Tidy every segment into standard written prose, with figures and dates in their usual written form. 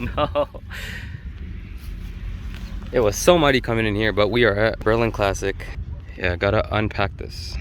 No. It was so muddy coming in here, but we are at Berlin Classic. Yeah, gotta unpack this.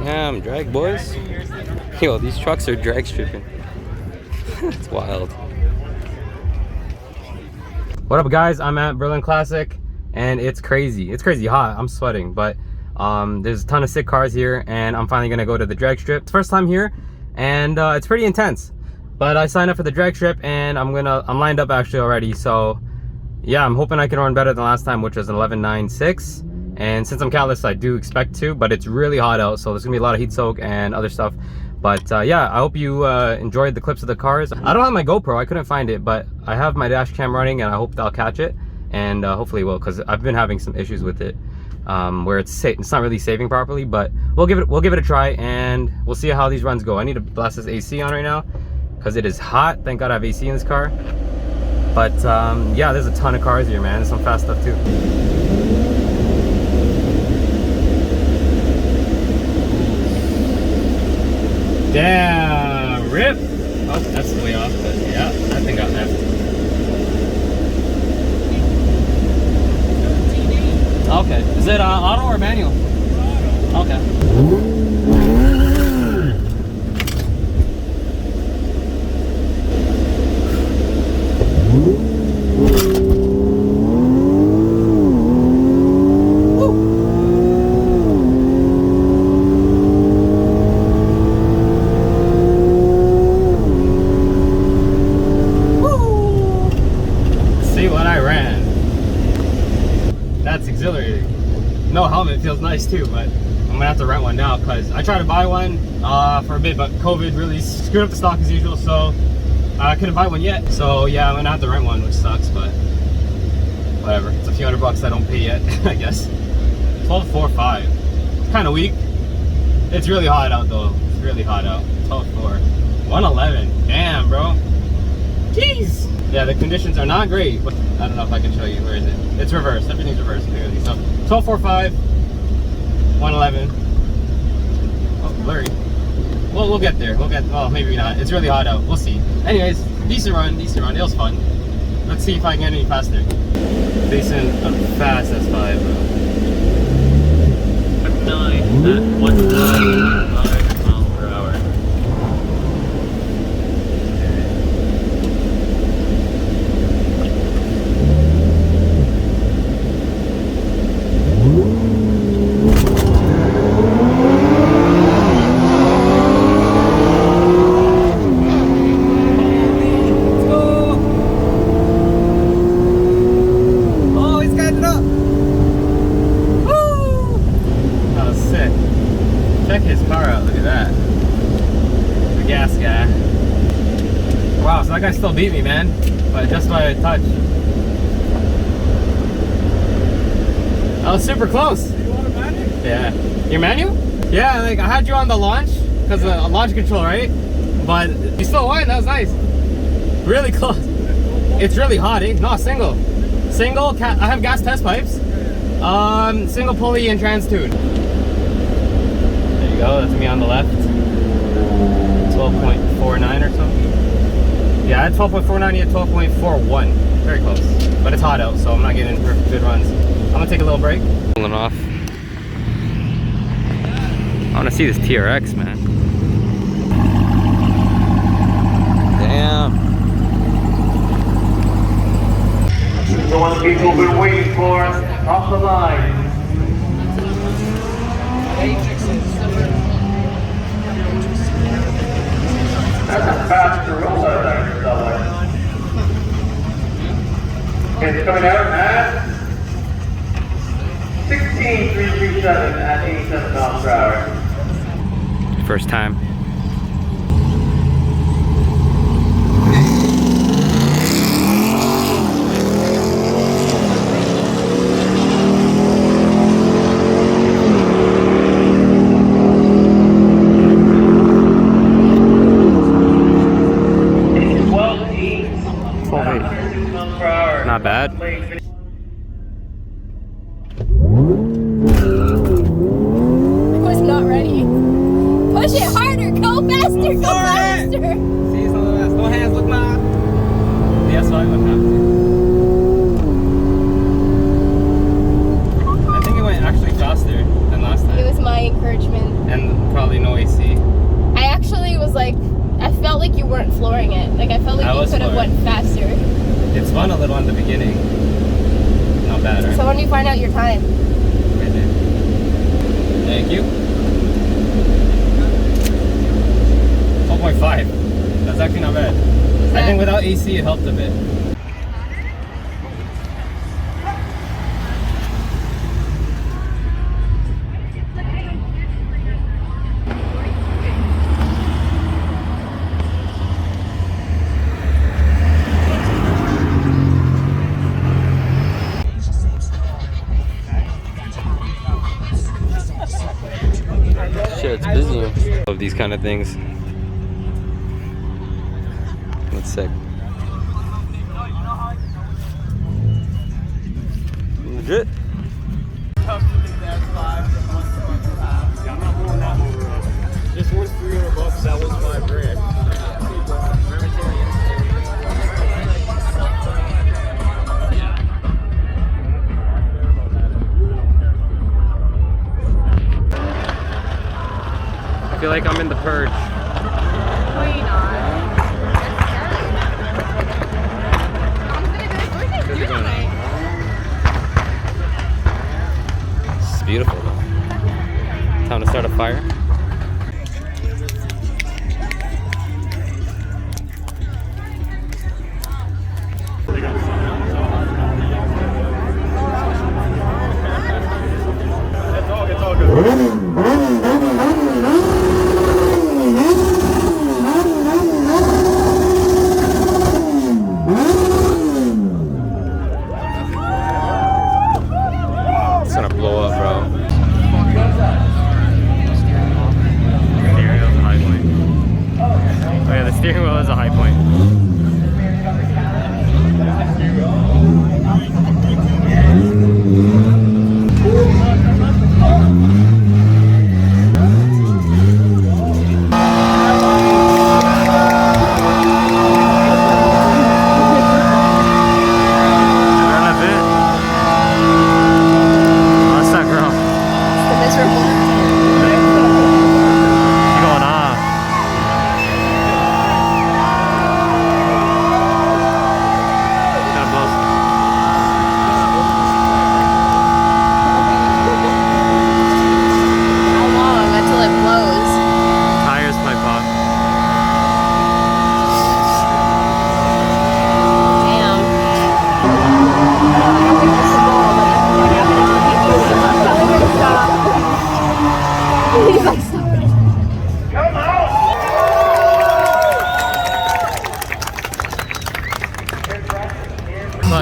Damn, drag boys. Yo, these trucks are drag stripping. It's wild. What up, guys? I'm at Berlin Classic and it's crazy. It's crazy hot. I'm sweating, but there's a ton of sick cars here and I'm finally gonna go to the drag strip. It's first time here and it's pretty intense. But I signed up for the drag strip and I'm lined up actually already. So yeah, I'm hoping I can run better than last time, which was an 11.96. And since I'm catless, I do expect to, but it's really hot out, so there's gonna be a lot of heat soak and other stuff. But yeah, I hope you enjoyed the clips of the cars. I don't have my GoPro, I couldn't find it, but I have my dash cam running and I hope I'll catch it. And hopefully it will, because I've been having some issues with it where it's not really saving properly, but we'll give it a try and we'll see how these runs go. I need to blast this AC on right now because it is hot. Thank God I have AC in this car. But yeah, there's a ton of cars here, man. There's some fast stuff too. Damn, rip. Oh, that's way off, but yeah, that thing got left. Okay, is it auto or manual? Okay. That's exhilarating. No helmet feels nice too, but I'm gonna have to rent one now because I tried to buy one for a bit, but COVID really screwed up the stock as usual, so I couldn't buy one yet. So yeah, I'm gonna have to rent one, which sucks, but whatever. It's a few $100 I don't pay yet, I guess. 12.45. It's kind of weak. It's really hot out though. It's really hot out. 12.4. 111. Damn, bro. Jeez. Yeah, the conditions are not great. But I don't know if I can show you. Where is it? It's reversed. Everything's reversed clearly. So 12.45. 111. Oh, blurry. Well, we'll get there. We'll get. Well, maybe not. It's really hot out. We'll see. Anyways, decent run. Decent run. It was fun. Let's see if I can get any faster. Facing a fast S5, bro. 9 at 195 miles per hour. Check his car out, look at that. The gas guy. Wow, so that guy still beat me, man. But just by a touch. That was super close. You automatic? Yeah. Your manual? Yeah, like I had you on the launch, because of launch control, right? But you still won, that was nice. Really close. It's really hot, eh? No, single. Single, I have gas test pipes. Single pulley and trans tune. There you go, that's me on the left. 12.49 or something. Yeah, I had 12.49, you had 12.41. Very close. But it's hot out, so I'm not getting perfect good runs. I'm gonna take a little break. Pulling off. I wanna see this TRX, man. Damn. The one people have been waiting for off the line. That's a faster roll out there, somewhere. It's coming out at 16,337 at 87 miles per hour. First time. Not bad. I was not ready. Push it harder. Go faster. Go faster. See, it's on the last. No hands, look loud. Yeah, so I would have to. I think it went actually faster than last time. It was my encouragement. And probably no AC. I actually was like, I felt like you weren't flooring it. Like I felt like you could have went faster. It's fun a little in the beginning. Not bad, right? So when do you find out your time? Right there. Thank you. 12.5. That's actually not bad. I think without AC it helped a bit. Shit, it's busy. Love these kind of things. That's sick. Legit. This was $300. That was $5,000. I feel like I'm in The Purge. It's beautiful though. Time to start a fire.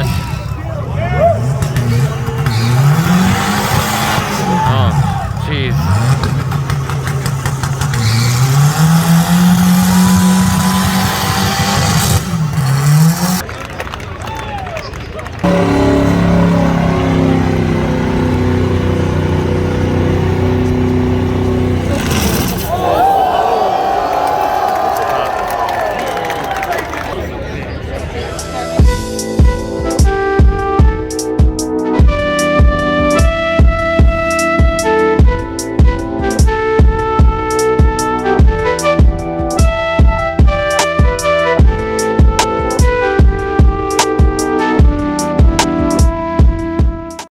much.